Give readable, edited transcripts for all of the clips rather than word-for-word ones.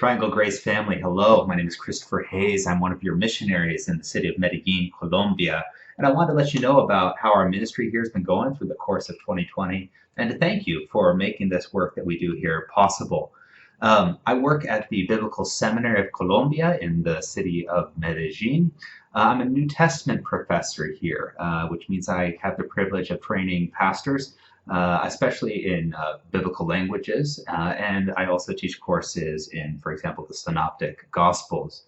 Triangle Grace family, hello. My name is Christopher Hayes. I'm one of your missionaries in the city of Medellin, Colombia. And I wanted to let you know about how our ministry here has been going through the course of 2020 and to thank you for making this work that we do here possible. I work at the Biblical Seminary of Colombia in the city of Medellin. I'm a New Testament professor here, which means I have the privilege of training pastors, especially in biblical languages, and I also teach courses in, for example, the Synoptic Gospels.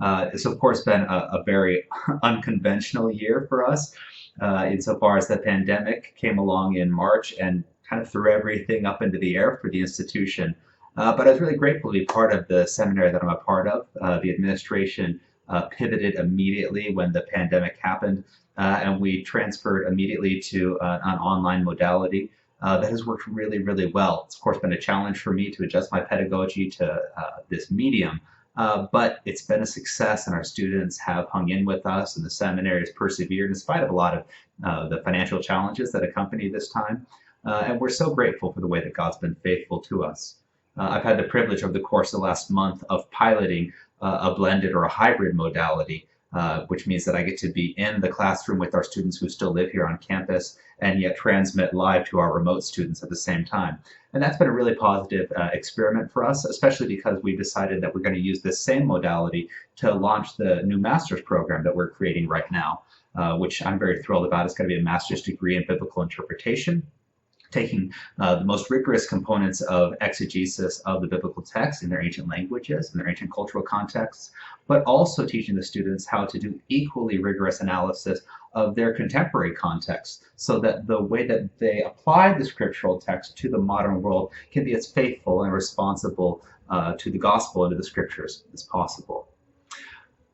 It's of course been a very unconventional year for us, insofar as the pandemic came along in March and kind of threw everything up into the air for the institution. But I was really grateful to be part of the seminary that I'm a part of. The administration pivoted immediately when the pandemic happened, and we transferred immediately to an online modality that has worked really, really well. It's of course been a challenge for me to adjust my pedagogy to this medium, but it's been a success, and our students have hung in with us, and the seminary has persevered in spite of a lot of the financial challenges that accompany this time. And we're so grateful for the way that God's been faithful to us. I've had the privilege over the course of the last month of piloting a blended or a hybrid modality, which means that I get to be in the classroom with our students who still live here on campus and yet transmit live to our remote students at the same time. And that's been a really positive experiment for us, especially because we've decided that we're going to use this same modality to launch the new master's program that we're creating right now, which I'm very thrilled about. It's going to be a master's degree in biblical interpretation, taking the most rigorous components of exegesis of the biblical text in their ancient languages and their ancient cultural contexts, but also teaching the students how to do equally rigorous analysis of their contemporary context, so that the way that they apply the scriptural text to the modern world can be as faithful and responsible to the gospel and to the scriptures as possible.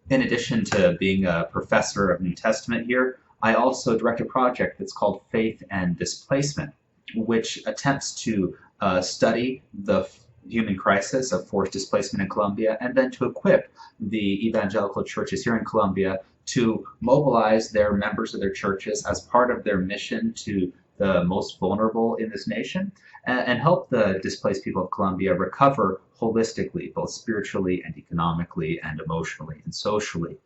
In addition to being a professor of New Testament here, I also direct a project that's called Faith and Displacement, which attempts to study the human crisis of forced displacement in Colombia, and then to equip the evangelical churches here in Colombia to mobilize their members of their churches as part of their mission to the most vulnerable in this nation, and help the displaced people of Colombia recover holistically, both spiritually and economically and emotionally and socially.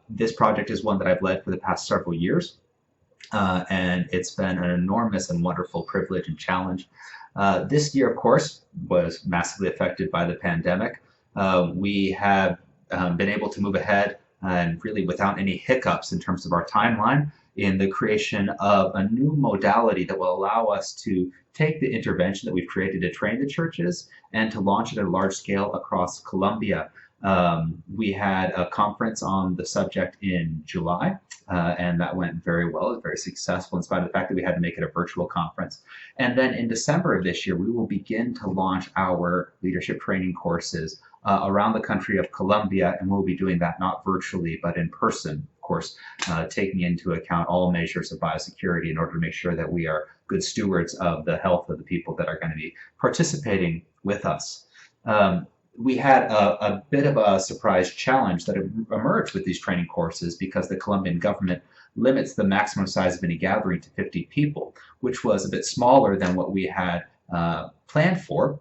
This project is one that I've led for the past several years. And it's been an enormous and wonderful privilege and challenge. This year, of course, was massively affected by the pandemic. We have been able to move ahead and really without any hiccups in terms of our timeline in the creation of a new modality that will allow us to take the intervention that we've created to train the churches and to launch it at a large scale across Colombia. We had a conference on the subject in July, and that went very well. It was very successful in spite of the fact that we had to make it a virtual conference. And then in December of this year, we will begin to launch our leadership training courses around the country of Colombia, and we'll be doing that not virtually, but in person, of course, taking into account all measures of biosecurity in order to make sure that we are good stewards of the health of the people that are going to be participating with us. We had a bit of a surprise challenge that emerged with these training courses because the Colombian government limits the maximum size of any gathering to 50 people, which was a bit smaller than what we had planned for.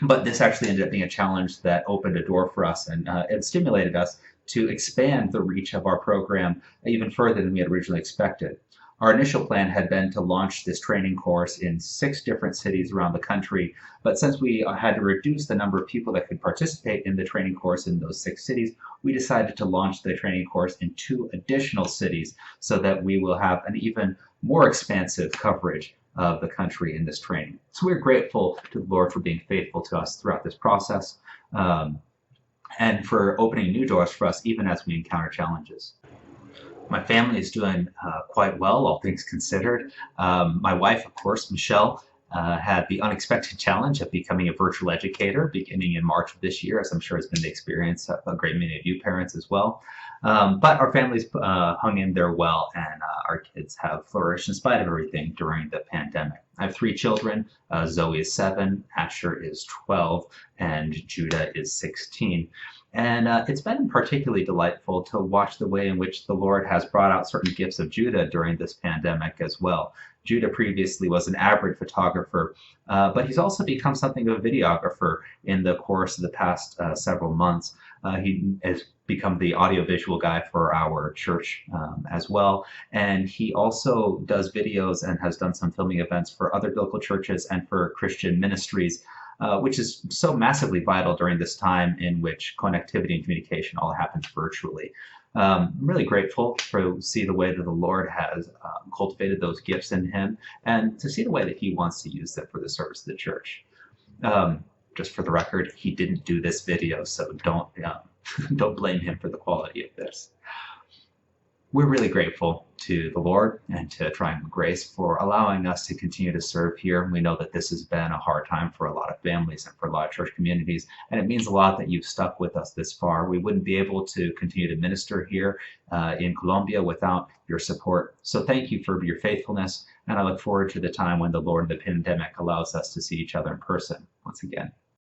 But this actually ended up being a challenge that opened a door for us and it stimulated us to expand the reach of our program even further than we had originally expected. Our initial plan had been to launch this training course in 6 different cities around the country, but since we had to reduce the number of people that could participate in the training course in those 6 cities, we decided to launch the training course in 2 additional cities so that we will have an even more expansive coverage of the country in this training. So we're grateful to the Lord for being faithful to us throughout this process, and for opening new doors for us even as we encounter challenges. My family is doing quite well, all things considered. My wife, of course, Michelle, had the unexpected challenge of becoming a virtual educator beginning in March of this year, as I'm sure has been the experience of a great many of you parents as well. But our families hung in there well, and our kids have flourished in spite of everything during the pandemic. I have 3 children. Zoe is 7, Asher is 12, and Judah is 16. And it's been particularly delightful to watch the way in which the Lord has brought out certain gifts of Judah during this pandemic as well. Judah previously was an avid photographer, but he's also become something of a videographer in the course of the past several months. He has become the audiovisual guy for our church as well. And he also does videos and has done some filming events for other local churches and for Christian ministries, which is so massively vital during this time in which connectivity and communication all happens virtually. I'm really grateful to see the way that the Lord has cultivated those gifts in him and to see the way that he wants to use them for the service of the church. Just for the record, he didn't do this video, so don't blame him for the quality of this. We're really grateful to the Lord and to Triumphant Grace for allowing us to continue to serve here. We know that this has been a hard time for a lot of families and for a lot of church communities, and it means a lot that you've stuck with us this far. We wouldn't be able to continue to minister here in Colombia without your support. So thank you for your faithfulness, and I look forward to the time when the Lord and the pandemic allows us to see each other in person once again.